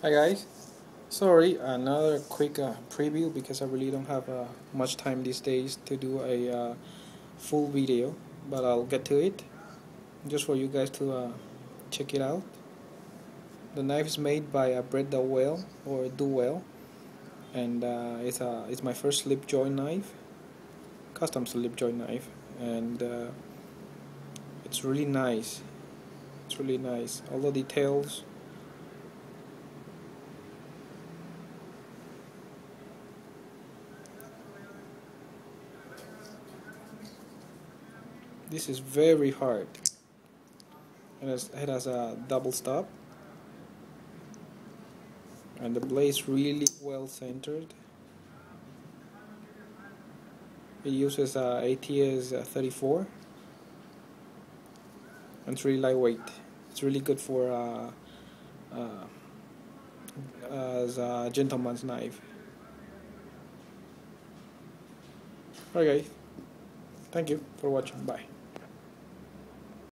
Hi guys, sorry, another quick preview because I really don't have much time these days to do a full video, but I'll get to it just for you guys to check it out. The knife is made by Bret Dowell or Dowell, and it's my first slip joint knife, custom slip joint knife, and it's really nice. It's really nice. All the details. This is very hard. It has a double stop, and the blade's really well centered. It uses ATS 34, and it's really lightweight. It's really good for as a gentleman's knife. Okay, thank you for watching. Bye.